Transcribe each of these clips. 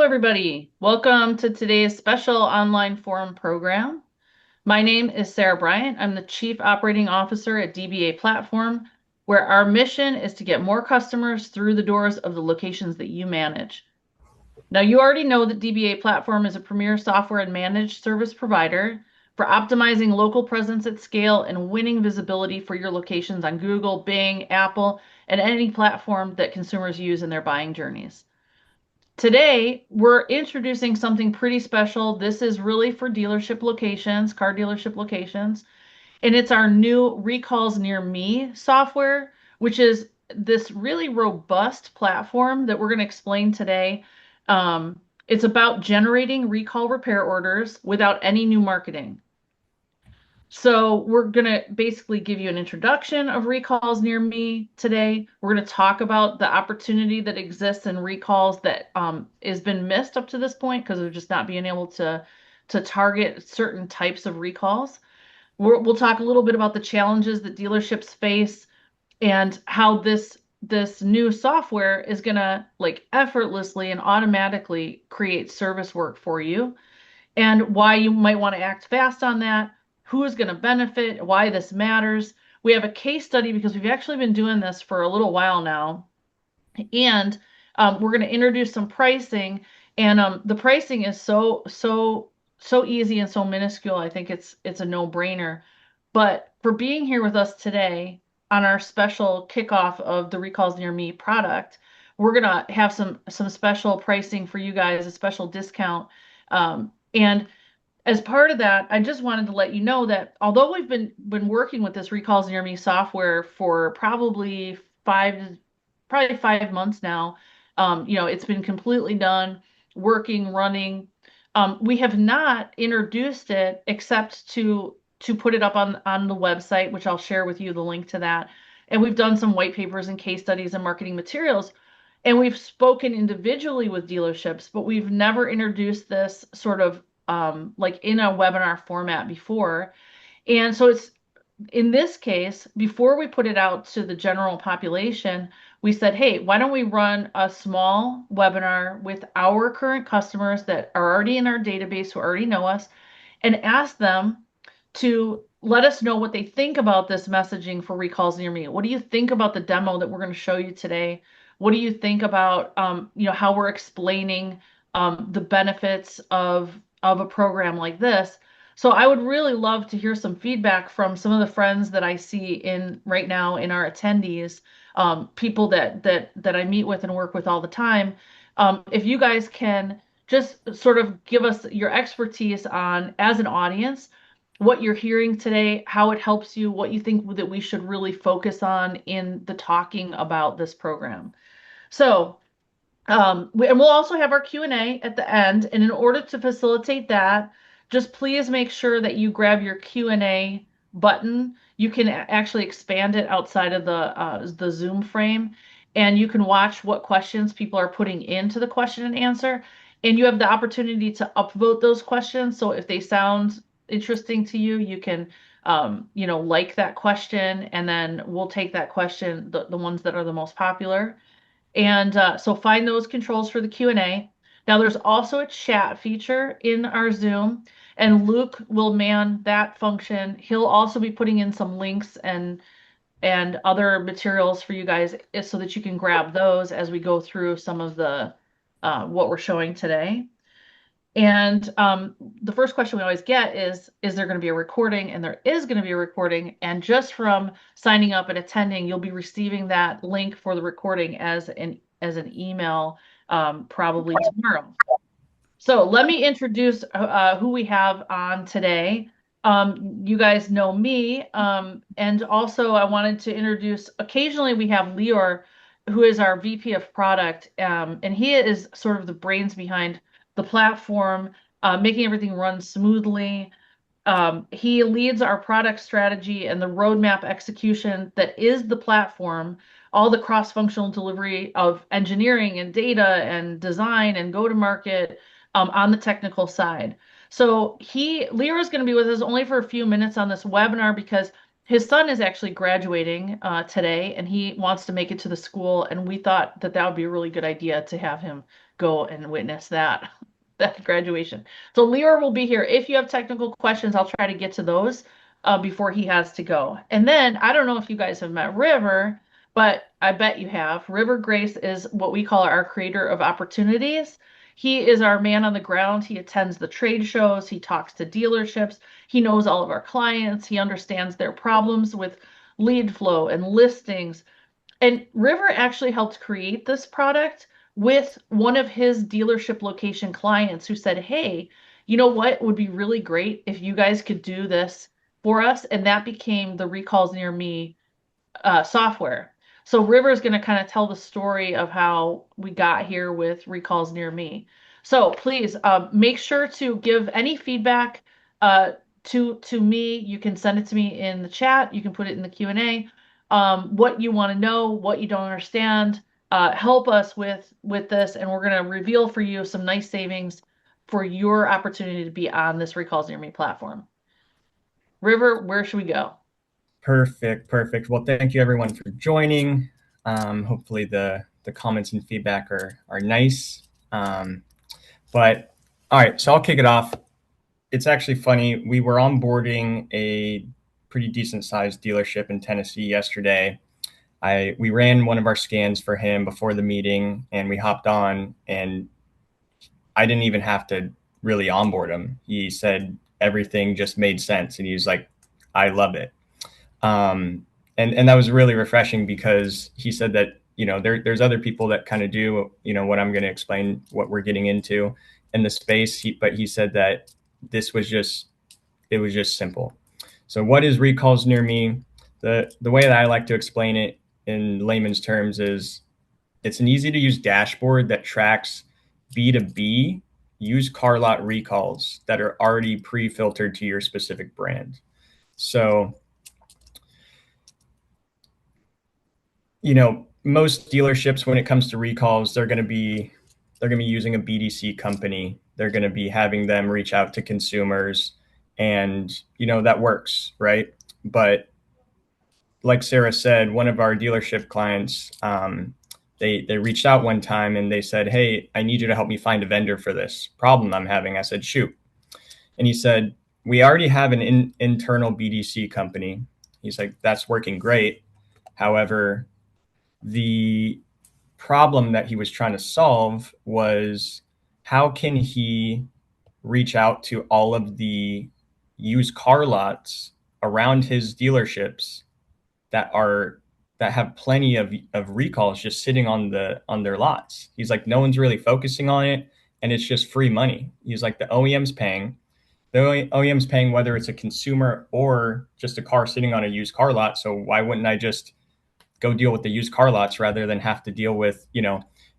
everybody. Welcome to today's special online forum program. My name is Sarah Bryant. I'm the Chief Operating Officer at DBA Platform, where our mission is to get more customers through the doors of the locations that you manage. Now, you already know that DBA Platform is a premier software and managed service provider for optimizing local presence at scale and winning visibility for your locations on Google, Bing, Apple, and any platform that consumers use in their buying journeys. Today, we're introducing something pretty special. This is really for dealership locations, car dealership locations, and it's our new Recalls Near Me software, which is this really robust platform that we're going to explain today. It's about generating recall repair orders without any new marketing. So we're going to basically give you an introduction of Recalls Near Me today. We're going to talk about the opportunity that exists in recalls that has been missed up to this point because of just not being able to target certain types of recalls. We'll talk a little bit about the challenges that dealerships face and how this new software is going to like effortlessly and automatically create service work for you and why you might want to act fast on that, who is going to benefit, why this matters. We have a case study because we've actually been doing this for a little while now. And we're going to introduce some pricing. And the pricing is so easy and so minuscule. I think it's a no-brainer. But for being here with us today on our special kickoff of the Recalls Near Me product, we're gonna have some special pricing for you guys, a special discount. And as part of that, I just wanted to let you know that although we've been working with this Recalls Near Me software for probably 5 months now, it's been completely done, working, running. We have not introduced it except to put it up on the website, which I'll share with you the link to that. And we've done some white papers and case studies and marketing materials. And we've spoken individually with dealerships, but we've never introduced this sort of like in a webinar format before. And so it's in this case, before we put it out to the general population, we said, hey, why don't we run a small webinar with our current customers that are already in our database, who already know us, and ask them to let us know what they think about this messaging for Recalls Near Me. What do you think about the demo that we're going to show you today? What do you think about how we're explaining the benefits of a program like this? So I would really love to hear some feedback from some of the friends that I see in right now in our attendees, people that I meet with and work with all the time. If you guys can just sort of give us your expertise on, as an audience, what you're hearing today, how it helps you, what you think that we should really focus on in the talking about this program. So, and we'll also have our Q&A at the end. And in order to facilitate that, just please make sure that you grab your Q&A button. You can actually expand it outside of the Zoom frame, and you can watch what questions people are putting into the question and answer. And you have the opportunity to upvote those questions. So if they sound interesting to you, you can like that question, and then we'll take that question, the ones that are the most popular. And so find those controls for the Q&A. Now there's also a chat feature in our Zoom, and Luke will man that function. He'll also be putting in some links and other materials for you guys so that you can grab those as we go through some of the what we're showing today. And the first question we always get is there going to be a recording? And there is going to be a recording. And just from signing up and attending, you'll be receiving that link for the recording as an email probably tomorrow. So let me introduce who we have on today. You guys know me. And also I wanted to introduce, occasionally we have Lior, who is our VP of product. And he is sort of the brains behind the platform, making everything run smoothly. He leads our product strategy and the roadmap execution that is the platform, all the cross-functional delivery of engineering and data and design and go-to-market on the technical side. So Lior is going to be with us only for a few minutes on this webinar because his son is actually graduating today and he wants to make it to the school, and we thought that that would be a really good idea to have him go and witness that that graduation. So Leor will be here. If you have technical questions, I'll try to get to those before he has to go. And then I don't know if you guys have met River, but I bet you have. River Grace is what we call our creator of opportunities. He is our man on the ground. He attends the trade shows. He talks to dealerships. He knows all of our clients. He understands their problems with lead flow and listings. And River actually helped create this product with one of his dealership location clients who said, "Hey, you know what would be really great if you guys could do this for us?" And that became the Recalls Near Me software. So River is going to kind of tell the story of how we got here with Recalls Near Me. So please make sure to give any feedback uh, to me. You can send it to me in the chat. You can put it in the Q&A. What you want to know, what you don't understand. Help us with this, and we're going to reveal for you some nice savings for your opportunity to be on this Recalls Near Me platform. River, where should we go? Perfect, perfect. Well, thank you everyone for joining. Hopefully the comments and feedback are nice. But all right, so I'll kick it off. It's actually funny. We were onboarding a pretty decent sized dealership in Tennessee yesterday. We ran one of our scans for him before the meeting, and we hopped on, and I didn't even have to really onboard him. He said everything just made sense, and he was like, "I love it." And that was really refreshing because he said that there's other people that kind of do what I'm going to explain, what we're getting into in the space. But he said that it was just simple. So what is Recalls Near Me? The way that I like to explain it in layman's terms is it's an easy to use dashboard that tracks B2B used car lot recalls that are already pre-filtered to your specific brand. So most dealerships, when it comes to recalls, they're going to be using a BDC company. They're going to be having them reach out to consumers, and that works, right? But like Sarah said, one of our dealership clients, they reached out one time and they said, "Hey, I need you to help me find a vendor for this problem I'm having." I said, "Shoot." And he said, "We already have an internal BDC company." He's like, "That's working great. However, the problem that he was trying to solve was how can he reach out to all of the used car lots around his dealerships that have plenty of recalls just sitting on their lots." He's like, "No one's really focusing on it, and it's just free money." He's like, the OEM's paying whether it's a consumer or just a car sitting on a used car lot. So why wouldn't I just go deal with the used car lots rather than have to deal with,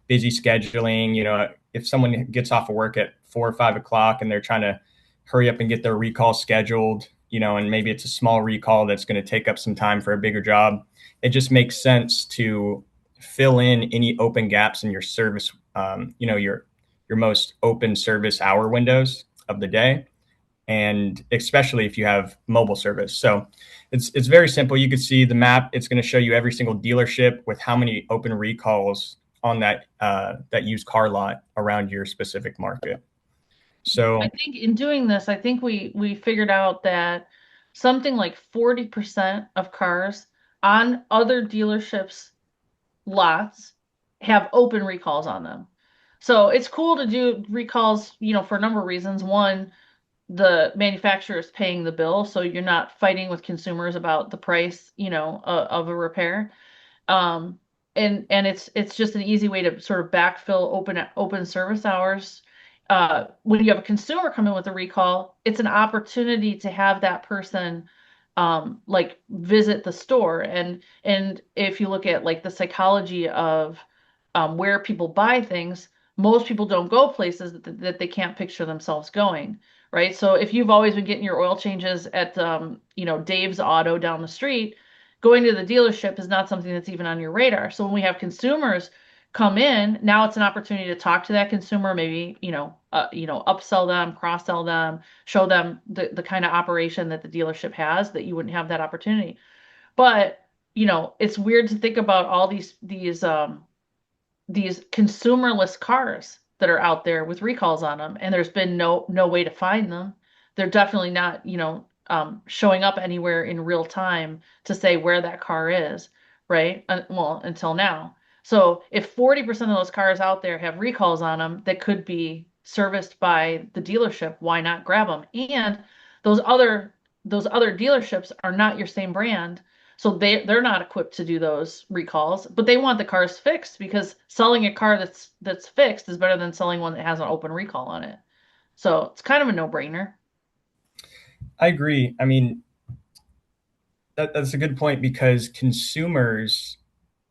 busy scheduling? If someone gets off of work at 4 or 5 o'clock and they're trying to hurry up and get their recall scheduled, and maybe it's a small recall that's going to take up some time for a bigger job, it just makes sense to fill in any open gaps in your service, your most open service hour windows of the day, and especially if you have mobile service. So it's very simple. You can see the map. It's going to show you every single dealership with how many open recalls on that used car lot around your specific market. So I think in doing this, I think we figured out that something like 40% of cars on other dealerships' lots have open recalls on them. So it's cool to do recalls, for a number of reasons. One, the manufacturer is paying the bill, so you're not fighting with consumers about the price, of a repair. Um, and it's just an easy way to sort of backfill open service hours. When you have a consumer come in with a recall, it's an opportunity to have that person like visit the store. And if you look at like the psychology of where people buy things, most people don't go places that they can't picture themselves going, right? So if you've always been getting your oil changes at Dave's Auto down the street, going to the dealership is not something that's even on your radar. So when we have consumers come in, now it's an opportunity to talk to that consumer, maybe, upsell them, cross-sell them, show them the kind of operation that the dealership has that you wouldn't have that opportunity. But, it's weird to think about all these consumerless cars that are out there with recalls on them, and there's been no way to find them. They're definitely not, showing up anywhere in real time to say where that car is, right? Well, until now. So if 40% of those cars out there have recalls on them that could be serviced by the dealership, why not grab them? And those other those other dealerships are not your same brand. So they're not equipped to do those recalls, but they want the cars fixed because selling a car that's fixed is better than selling one that has an open recall on it. So it's kind of a no-brainer. I agree. I mean, that's a good point because consumers,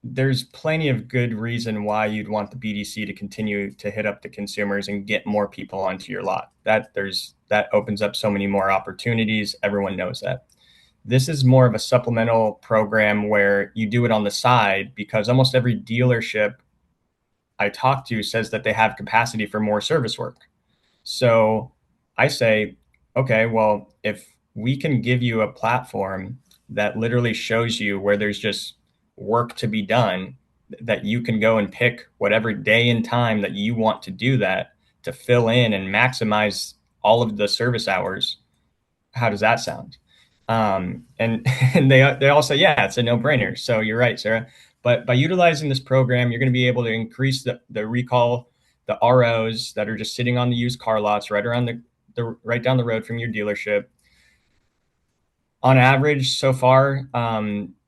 there's plenty of good reason why you'd want the BDC to continue to hit up the consumers and get more people onto your lot. That opens up so many more opportunities. Everyone knows that. This is more of a supplemental program where you do it on the side because almost every dealership I talk to says that they have capacity for more service work. So I say, okay, well, if we can give you a platform that literally shows you where there's just work to be done, that you can go and pick whatever day and time that you want to do that to fill in and maximize all of the service hours. How does that sound? And and they all say, yeah, it's a no brainer. So you're right, Sarah. But by utilizing this program, you're going to be able to increase the recall, the ROs that are just sitting on the used car lots right around the right down the road from your dealership. On average, so far,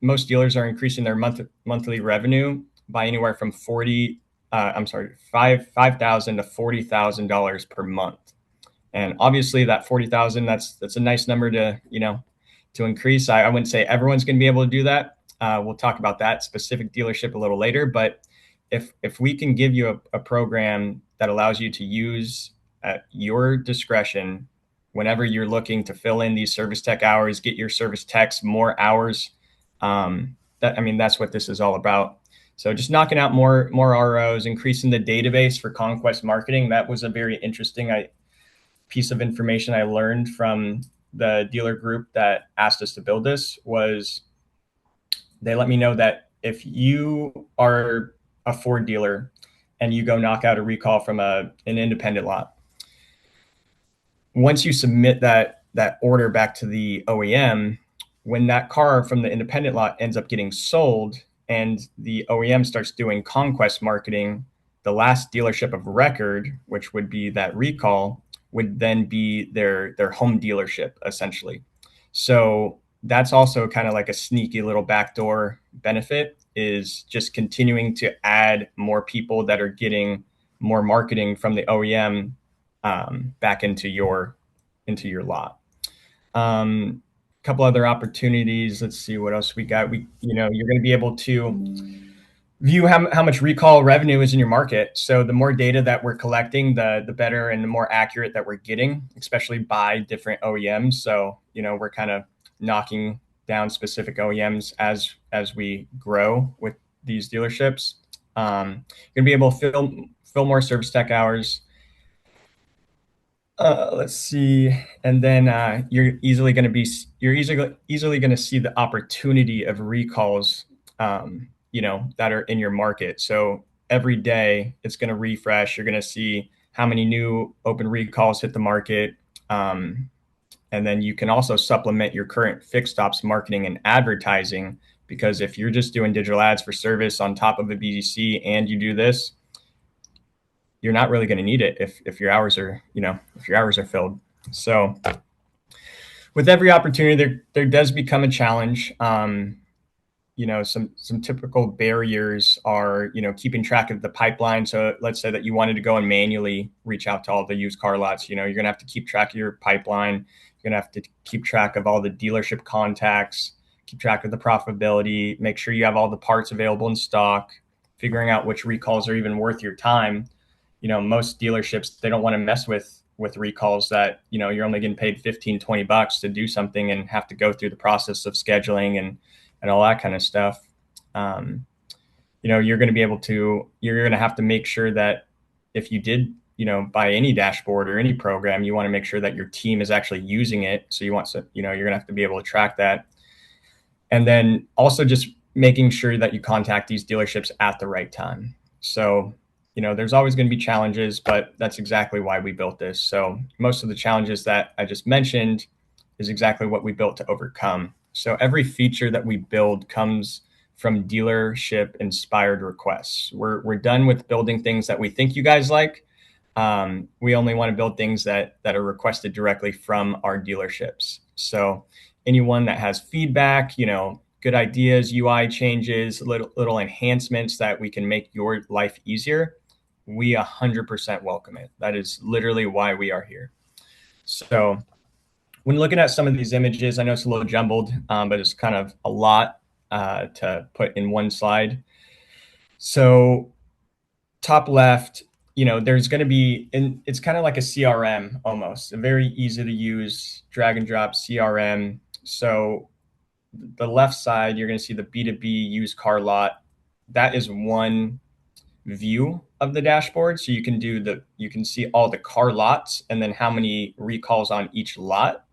most dealers are increasing their monthly revenue by anywhere from $5,000 to $40,000 per month. And obviously, that 40,000, that's a nice number to increase. I wouldn't say everyone's going to be able to do that. We'll talk about that specific dealership a little later. But if we can give you a program that allows you to use at your discretion whenever you're looking to fill in these service tech hours, get your service techs more hours, that's what this is all about. So just knocking out more ROs, increasing the database for conquest marketing. That was a very interesting piece of information I learned from the dealer group that asked us to build this. Was they let me know that if you are a Ford dealer and you go knock out a recall from an independent lot, once you submit that order back to the OEM, when that car from the independent lot ends up getting sold and the OEM starts doing conquest marketing, the last dealership of record, which would be that recall, would then be their home dealership, essentially. So that's also kind of like a sneaky little backdoor benefit, is just continuing to add more people that are getting more marketing from the OEM back into your lot. Couple other opportunities. Let's see what else we got. You're going to be able to view how much recall revenue is in your market. So the more data that we're collecting, the better and the more accurate that we're getting, especially by different OEMs. So, we're kind of knocking down specific OEMs as we grow with these dealerships. You're going to be able to fill more service tech hours. Let's see, and then you're easily going to see the opportunity of recalls, that are in your market. So every day it's going to refresh. You're going to see how many new open recalls hit the market, and then you can also supplement your current fixed ops marketing and advertising, because if you're just doing digital ads for service on top of a BDC and you do this, you're not really going to need it if your hours are filled. So with every opportunity, there does become a challenge. Some typical barriers are, keeping track of the pipeline. So let's say that you wanted to go and manually reach out to all the used car lots. You're going to have to keep track of your pipeline. You're going to have to keep track of all the dealership contacts, keep track of the profitability, make sure you have all the parts available in stock, figuring out which recalls are even worth your time. Most dealerships, they don't want to mess with recalls that, you're only getting paid $15-20 to do something and have to go through the process of scheduling and all that kind of stuff. You're going to have to make sure that if you did, buy any dashboard or any program, you want to make sure that your team is actually using it. So you're going to have to be able to track that. And then also just making sure that you contact these dealerships at the right time. So, there's always going to be challenges, but that's exactly why we built this. So most of the challenges that I just mentioned is exactly what we built to overcome. So every feature that we build comes from dealership inspired requests. We're done with building things that we think you guys like. We only want to build things that are requested directly from our dealerships. So anyone that has feedback, good ideas, UI changes, little enhancements that we can make your life easier, we 100% welcome it. That is literally why we are here. So when looking at some of these images, I know it's a little jumbled, but it's kind of a lot to put in one slide. So top left, there's going to be, and it's kind of like a CRM almost, a very easy to use drag and drop CRM. So the left side, you're going to see the B2B used car lot. That is one view of the dashboard. So you can see all the car lots and then how many recalls on each lot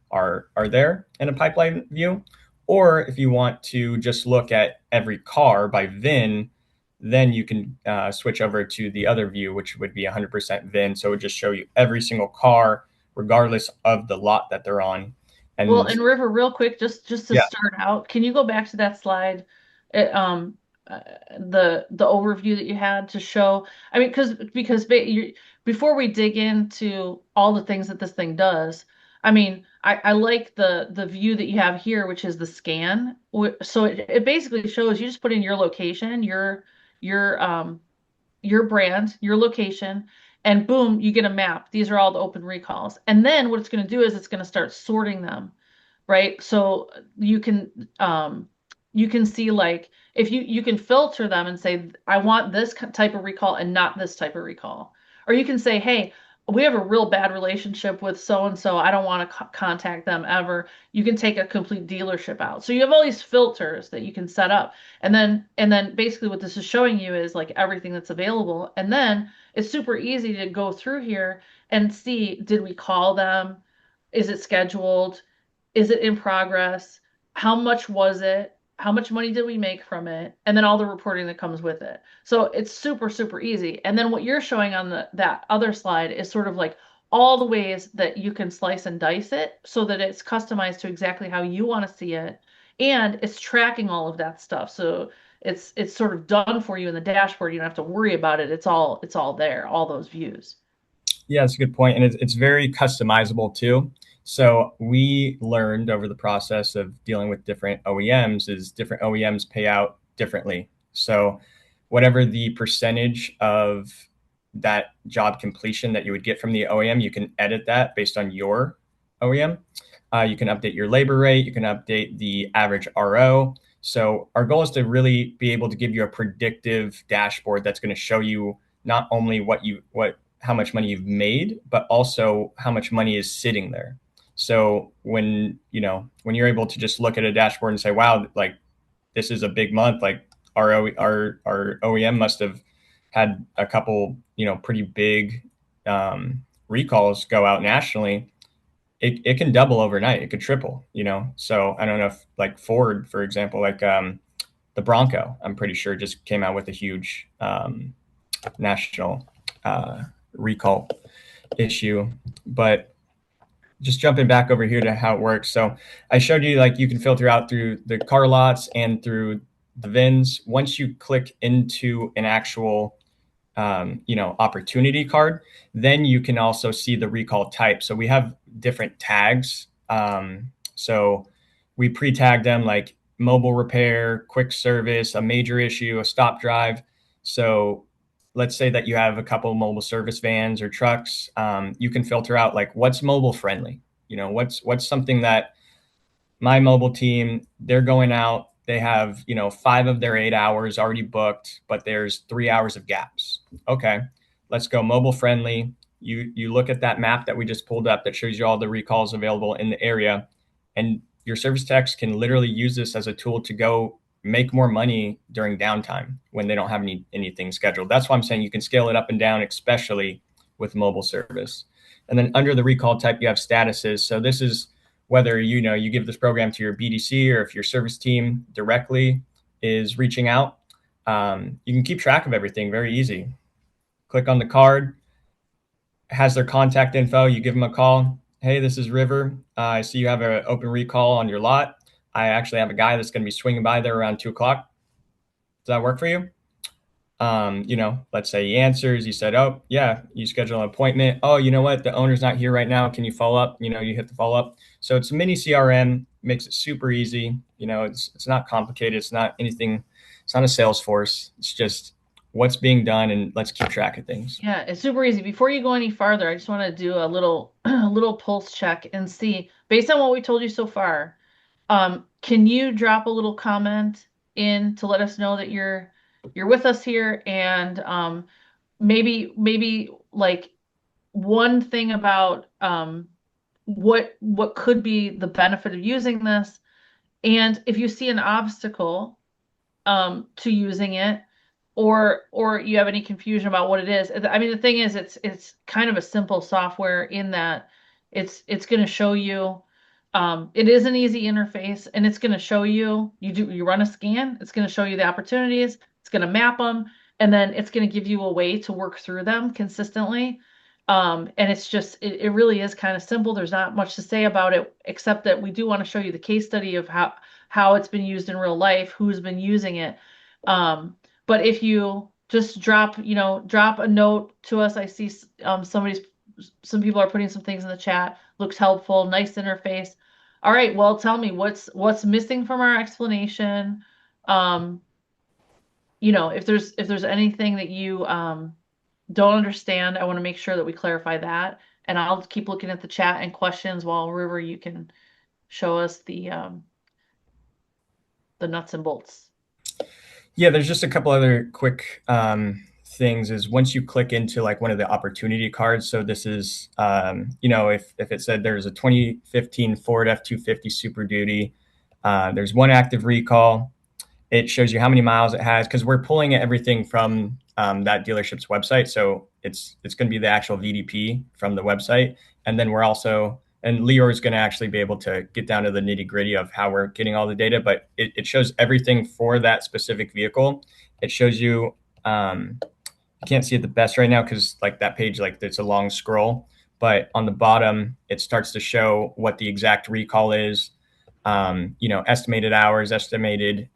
are there in a pipeline view. Or if you want to just look at every car by VIN, then you can switch over to the other view, which would be 100% VIN. So it would just show you every single car, regardless of the lot that they're on. Well, and River, real quick, just to Yeah. start out, can you go back to that slide, it, the overview that you had to show? I mean, before we dig into all the things that this thing does, I mean, I like the view that you have here, which is the scan. So it basically shows you just put in your location, your your brand, your location, and boom, you get a map. These are all the open recalls. And then what it's going to do is it's going to start sorting them, right? So you can see, like, if you can filter them and say, I want this type of recall and not this type of recall. Or you can say, hey, we have a real bad relationship with so and so. I don't want to contact them ever. You can take a complete dealership out. So you have all these filters that you can set up. And then basically what this is showing you is like everything that's available. And then it's super easy to go through here and see, did we call them? Is it scheduled? Is it in progress? How much was it? How much money did we make from it? And then all the reporting that comes with it. So it's super, super easy. And then what you're showing on that other slide is sort of like all the ways that you can slice and dice it so that it's customized to exactly how you want to see it. And it's tracking all of that stuff. So it's sort of done for you in the dashboard. You don't have to worry about it. It's all there, all those views. Yeah, that's a good point. And it's very customizable too. So we learned over the process of dealing with different OEMs is different OEMs pay out differently. So whatever the percentage of that job completion that you would get from the OEM, you can edit that based on your OEM. You can update your labor rate. You can update the average RO. So our goal is to really be able to give you a predictive dashboard that's going to show you not only how much money you've made, but also how much money is sitting there. So when you're able to just look at a dashboard and say, wow, like this is a big month, like our OEM must have had a couple, pretty big recalls go out nationally. It can double overnight. It could triple, So I don't know if like Ford, for example, like the Bronco, I'm pretty sure just came out with a huge national recall issue. But just jumping back over here to how it works. So I showed you like you can filter out through the car lots and through the VINs. Once you click into an actual opportunity card, then you can also see the recall type. So we have different tags. So we pre-tag them like mobile repair, quick service, a major issue, a stop drive. So let's say that you have a couple mobile service vans or trucks. You can filter out like what's mobile friendly. What's something that my mobile team, they're going out. They have 5 of their 8 hours already booked, but there's 3 hours of gaps. Okay, let's go mobile friendly. You look at that map that we just pulled up that shows you all the recalls available in the area, and your service techs can literally use this as a tool to go make more money during downtime when they don't have anything scheduled. That's why I'm saying you can scale it up and down, especially with mobile service. And then under the recall type, you have statuses. So this is whether you give this program to your BDC or if your service team directly is reaching out. You can keep track of everything very easy. click on the card, has their contact info. You give them a call. Hey, this is River. I see you have an open recall on your lot. I actually have a guy that's going to be swinging by there around 2 o'clock. Does that work for you? Let's say he answers. You said, oh, yeah, you schedule an appointment. Oh, you know what? The owner's not here right now. Can you follow up? You hit the follow up. So it's a mini CRM, makes it super easy. It's not complicated. It's not anything. It's not a Salesforce. It's just what's being done, and let's keep track of things. Yeah, it's super easy. Before you go any farther, I just want to do a little a little pulse check and see, based on what we told you so far, can you drop a little comment in to let us know that you're with us here, and maybe like one thing about what could be the benefit of using this, and if you see an obstacle to using it, or you have any confusion about what it is. I mean, the thing is, it's kind of a simple software in that it's going to show you. It is an easy interface, and it's going to show you. You run a scan. It's going to show you the opportunities. It's going to map them, and then it's going to give you a way to work through them consistently. And it's just it really is kind of simple. There's not much to say about it, except that we do want to show you the case study of how it's been used in real life, who's been using it. But if you just drop a note to us. I see some people are putting some things in the chat. Looks helpful, nice interface. All right, well, tell me what's missing from our explanation. If there's anything that you don't understand, I want to make sure that we clarify that. And I'll keep looking at the chat and questions while River, you can show us the nuts and bolts. Yeah, there's just a couple other quick things. Is once you click into like one of the opportunity cards, so this is if it said there's a 2015 Ford F-250 Super Duty, there's one active recall. It shows you how many miles it has, because we're pulling everything from that dealership's website, so it's going to be the actual VDP from the website, and then we're also. And Lior is going to actually be able to get down to the nitty gritty of how we're getting all the data, but it shows everything for that specific vehicle. It shows you, you can't see it the best right now because like that page, like it's a long scroll, but on the bottom, it starts to show what the exact recall is, estimated hours, estimated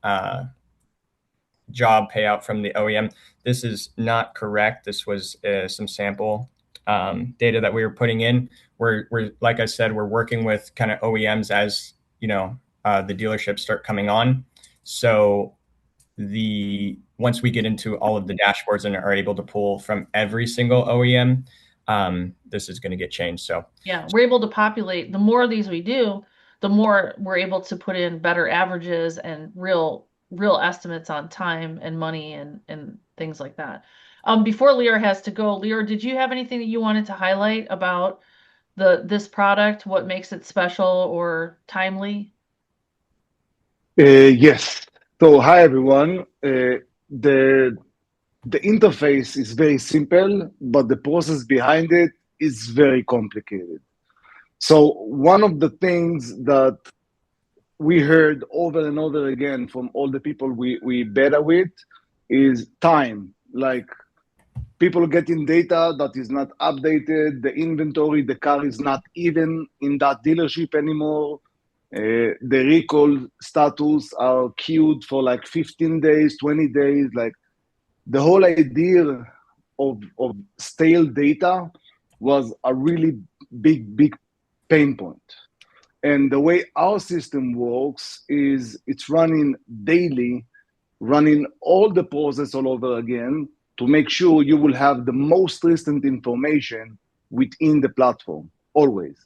job payout from the OEM. This is not correct. This was some sample data that we were putting in. We're like I said, we're working with kind of OEMs as the dealerships start coming on. So once we get into all of the dashboards and are able to pull from every single OEM, this is going to get changed. So yeah, we're able to populate. The more of these we do, the more we're able to put in better averages and real estimates on time and money and things like that. Before Lior has to go, Lior, did you have anything that you wanted to highlight about this product, what makes it special or timely? Yes. So hi everyone. The interface is very simple, but the process behind it is very complicated. So one of the things that we heard over and over again from all the people we beta with is time. Like people getting data that is not updated, the inventory, the car is not even in that dealership anymore. The recall status are queued for like 15 days, 20 days. Like the whole idea of stale data was a really big pain point. And the way our system works is it's running daily, running all the process all over again to make sure you will have the most recent information within the platform, always.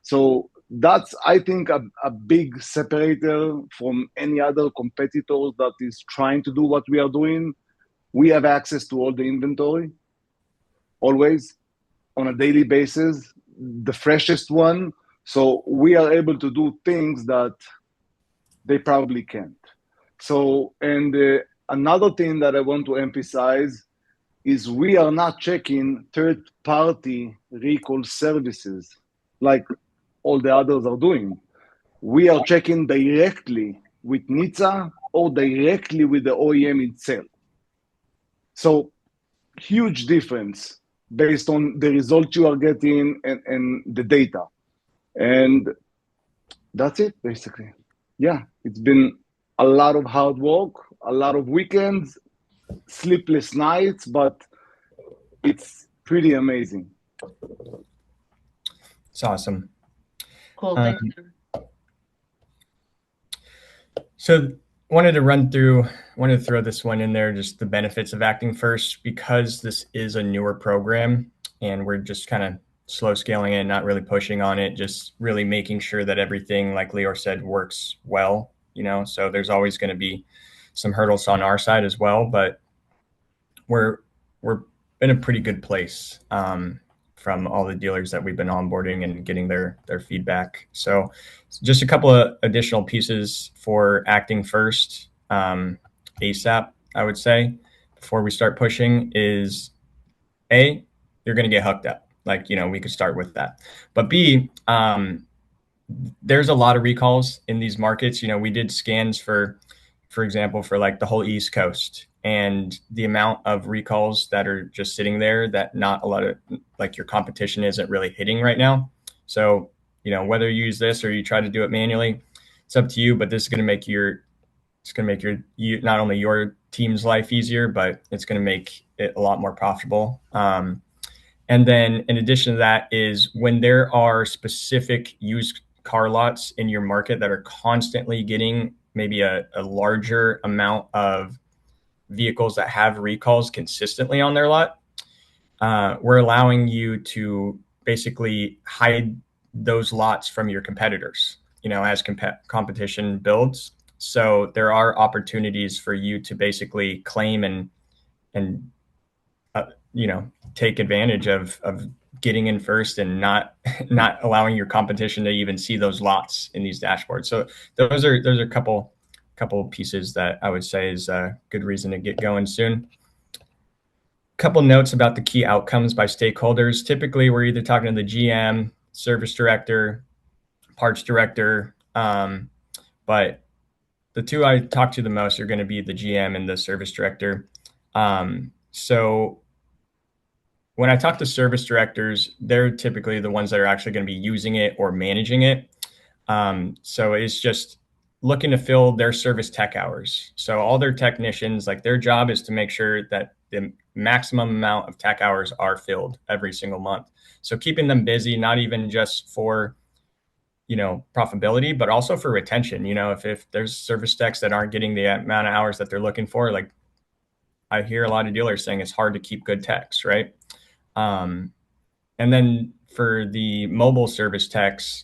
So that's, I think, a big separator from any other competitors that is trying to do what we are doing. We have access to all the inventory, always, on a daily basis, the freshest one. So we are able to do things that they probably can't. So, and another thing that I want to emphasize is we are not checking third-party recall services like all the others are doing. We are checking directly with NHTSA or directly with the OEM itself. So huge difference based on the results you are getting and the data. And that's it, basically. Yeah, it's been a lot of hard work, a lot of weekends, sleepless nights, but it's pretty amazing. It's awesome. Cool. Thank you. So wanted to throw this one in there, just the benefits of Acting First, because this is a newer program and we're just kind of slow scaling it, not really pushing on it, just really making sure that everything, like Lior said, works well, so there's always going to be some hurdles on our side as well, but we're in a pretty good place from all the dealers that we've been onboarding and getting their feedback. So just a couple of additional pieces for Acting First ASAP, I would say, before we start pushing is A, you're going to get hooked up. We could start with that. But B, there's a lot of recalls in these markets. We did scans for example, for like the whole East Coast, and the amount of recalls that are just sitting there that not a lot of like your competition isn't really hitting right now. So, whether you use this or you try to do it manually, it's up to you, but this is going to make you not only your team's life easier, but it's going to make it a lot more profitable. And then in addition to that is when there are specific used car lots in your market that are constantly getting maybe a larger amount of vehicles that have recalls consistently on their lot, we're allowing you to basically hide those lots from your competitors, as competition builds. So there are opportunities for you to basically claim and take advantage of getting in first and not allowing your competition to even see those lots in these dashboards. So those are a couple pieces that I would say is a good reason to get going soon. Couple notes about the key outcomes by stakeholders. Typically, we're either talking to the GM, service director, parts director, but the two I talk to the most are going to be the GM and the service director. So when I talk to service directors, they're typically the ones that are actually going to be using it or managing it. So it's just looking to fill their service tech hours. So all their technicians, like their job is to make sure that the maximum amount of tech hours are filled every single month. So keeping them busy, not even just for, profitability, but also for retention. If there's service techs that aren't getting the amount of hours that they're looking for, like I hear a lot of dealers saying it's hard to keep good techs, right? And then for the mobile service techs,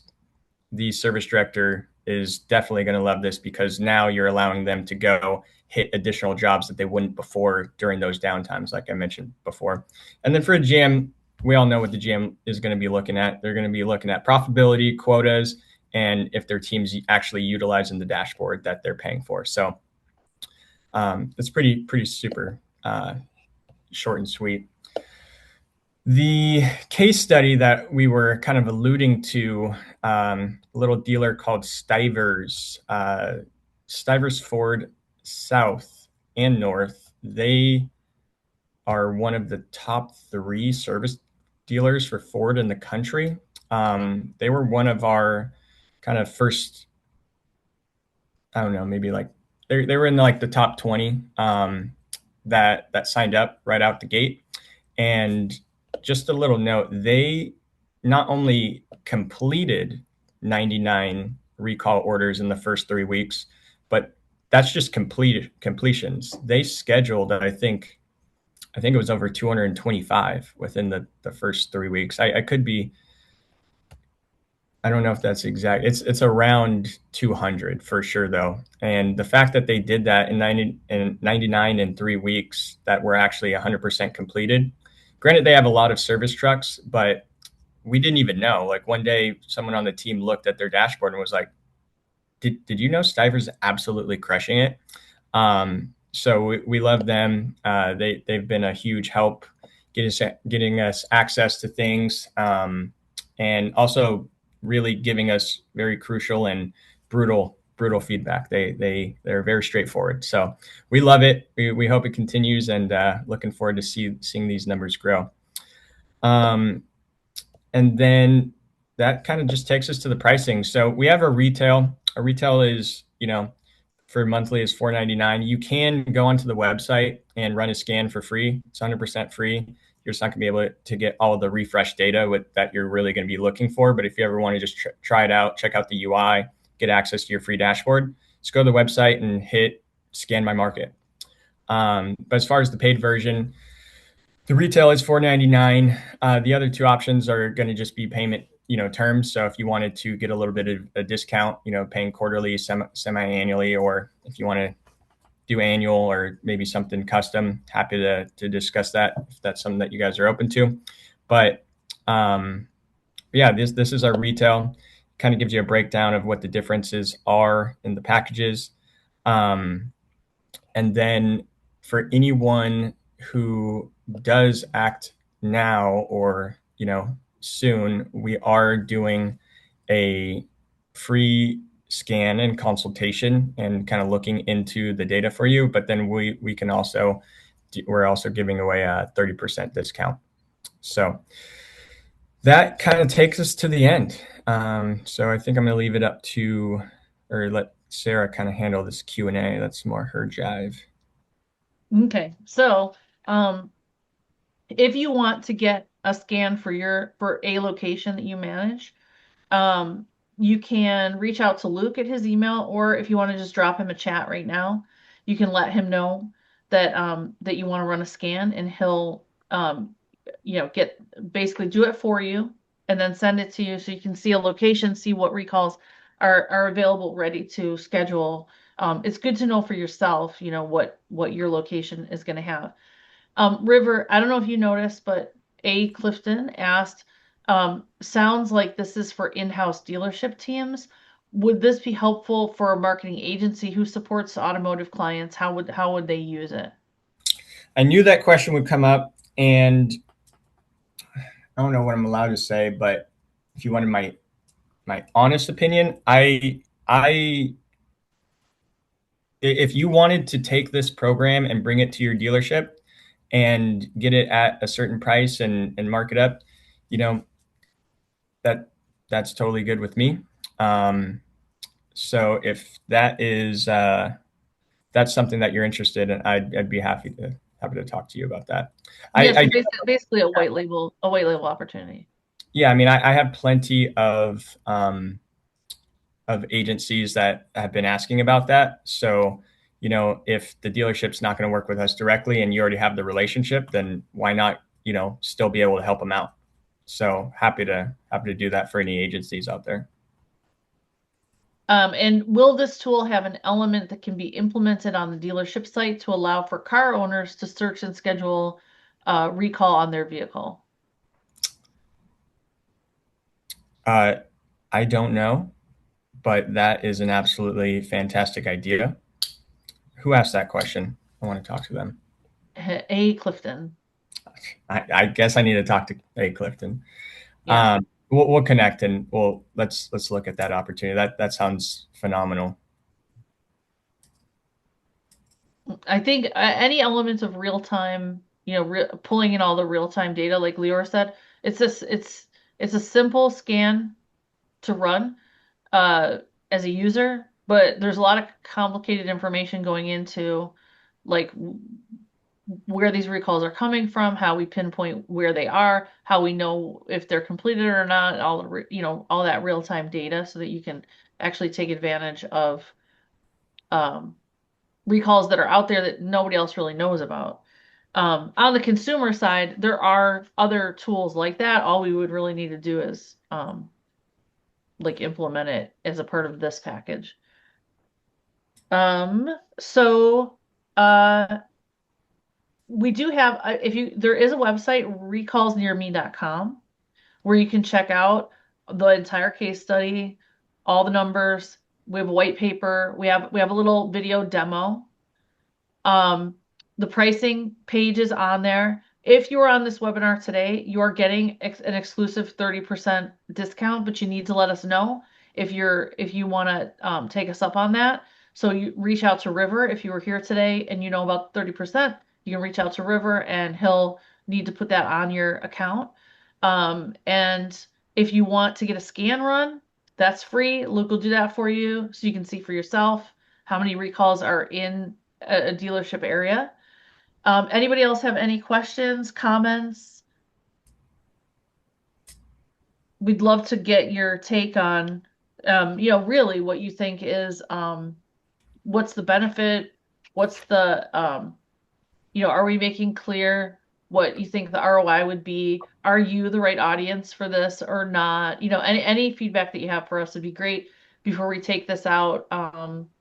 the service director is definitely going to love this because now you're allowing them to go hit additional jobs that they wouldn't before during those downtimes, like I mentioned before. And then for a GM, we all know what the GM is going to be looking at. They're going to be looking at profitability, quotas, and if their team's actually utilizing the dashboard that they're paying for. So it's pretty super short and sweet. The case study that we were kind of alluding to, a little dealer called Stivers, Stivers Ford South and North. They are one of the top 3 service dealers for Ford in the country. They were one of our kind of first, I don't know, maybe like they were in like the top 20 that signed up right out the gate. And just a little note, they not only completed 99 recall orders in the first 3 weeks, but that's just completions. They scheduled, I think it was over 225 within the first 3 weeks. I could be, I don't know if that's exact. It's around 200 for sure though. And the fact that they did that in 99 in 3 weeks that were actually 100% completed. Granted, they have a lot of service trucks, but we didn't even know. Like one day, someone on the team looked at their dashboard and was like, "Did you know Stivers is absolutely crushing it?" So we love them. They've been a huge help getting us access to things, and also really giving us very crucial and brutal brutal feedback. They're very straightforward. So we love it. We hope it continues, and looking forward to seeing these numbers grow. And then that kind of just takes us to the pricing. So we have a retail. A retail is, for monthly is $4.99. You can go onto the website and run a scan for free. It's 100% free. You're just not going to be able to get all of the refresh data that you're really going to be looking for. But if you ever want to just try it out, check out the UI, get access to your free dashboard, just go to the website and hit scan my market. But as far as the paid version, the retail is $4.99. The other two options are going to just be payment, terms. So if you wanted to get a little bit of a discount, paying quarterly, semi-annually, or if you want to do annual or maybe something custom, happy to discuss that if that's something that you guys are open to. But yeah, this is our retail. Kind of gives you a breakdown of what the differences are in the packages. And then for anyone who does act now or, soon, we are doing a free scan and consultation and kind of looking into the data for you. But then we're also giving away a 30% discount. So that kind of takes us to the end. So I think I'm going to leave it up to, or let Sarah kind of handle this Q&A. That's more her jive. Okay, so if you want to get a scan for a location that you manage, you can reach out to Luke at his email, or if you want to just drop him a chat right now, you can let him know that that you want to run a scan, and he'll basically do it for you and then send it to you so you can see a location, see what recalls are available, ready to schedule. It's good to know for yourself, what your location is going to have. River, I don't know if you noticed, but A. Clifton asked, sounds like this is for in-house dealership teams. Would this be helpful for a marketing agency who supports automotive clients? How would they use it? I knew that question would come up, and I don't know what I'm allowed to say, but if you wanted my honest opinion, if you wanted to take this program and bring it to your dealership and get it at a certain price and mark it up, that's totally good with me. So if that's something that you're interested in, I'd be happy to talk to you about that. Yeah, so basically a white label opportunity. Yeah, I mean, I have plenty of agencies that have been asking about that. So, if the dealership's not going to work with us directly and you already have the relationship, then why not, still be able to help them out? So happy to do that for any agencies out there. And will this tool have an element that can be implemented on the dealership site to allow for car owners to search and schedule recall on their vehicle? I don't know, but that is an absolutely fantastic idea. Who asked that question? I want to talk to them. A. Clifton. I guess I need to talk to A. Clifton. Yeah. We'll connect, and let's look at that opportunity. That sounds phenomenal. I think any element of real time, pulling in all the real time data, like Lior said, it's a simple scan to run as a user, but there's a lot of complicated information going into like where these recalls are coming from, how we pinpoint where they are, how we know if they're completed or not, all that real time data, so that you can actually take advantage of recalls that are out there that nobody else really knows about. On the consumer side, there are other tools like that. All we would really need to do is implement it as a part of this package. So we do have, there is a website, recallsnearme.com, where you can check out the entire case study, all the numbers. We have a white paper. We have a little video demo. The pricing page is on there. If you are on this webinar today, you are getting an exclusive 30% discount, but you need to let us know. if you want to take us up on that. So you reach out to River if you were here today and you know about 30%, you can reach out to River and he'll need to put that on your account. And if you want to get a scan run, that's free. Luke will do that for you so you can see for yourself how many recalls are in a dealership area. Anybody else have any questions, comments? We'd love to get your take on, really what you think is, what's the benefit? What's the, are we making clear what you think the ROI would be? Are you the right audience for this or not? Any feedback that you have for us would be great before we take this out.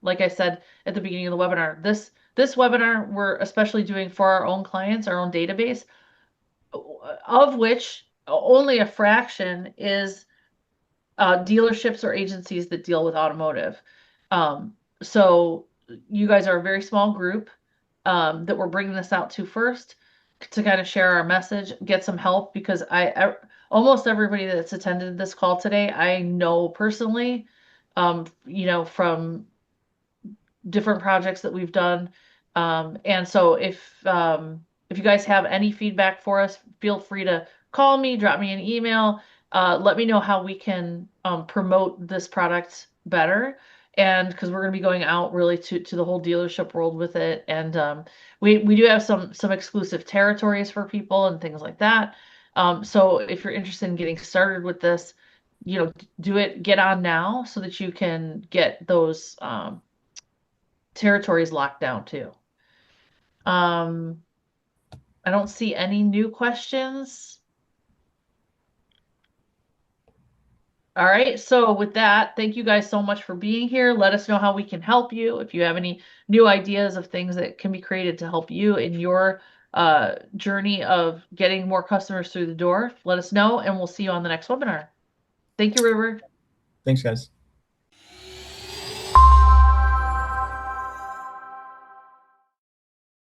Like I said at the beginning of the webinar, this webinar we're especially doing for our own clients, our own database, of which only a fraction is dealerships or agencies that deal with automotive. So you guys are a very small group that we're bringing this out to first to kind of share our message, get some help, because almost everybody that's attended this call today, I know personally, from different projects that we've done. And so if you guys have any feedback for us, feel free to call me, drop me an email, let me know how we can promote this product better. And because we're going to be going out really to the whole dealership world with it. And we do have some exclusive territories for people and things like that. So if you're interested in getting started with this, get on now so that you can get those territories locked down too. I don't see any new questions. All right, so with that, thank you guys so much for being here. Let us know how we can help you. If you have any new ideas of things that can be created to help you in your journey of getting more customers through the door, let us know, and we'll see you on the next webinar. Thank you, River. Thanks, guys.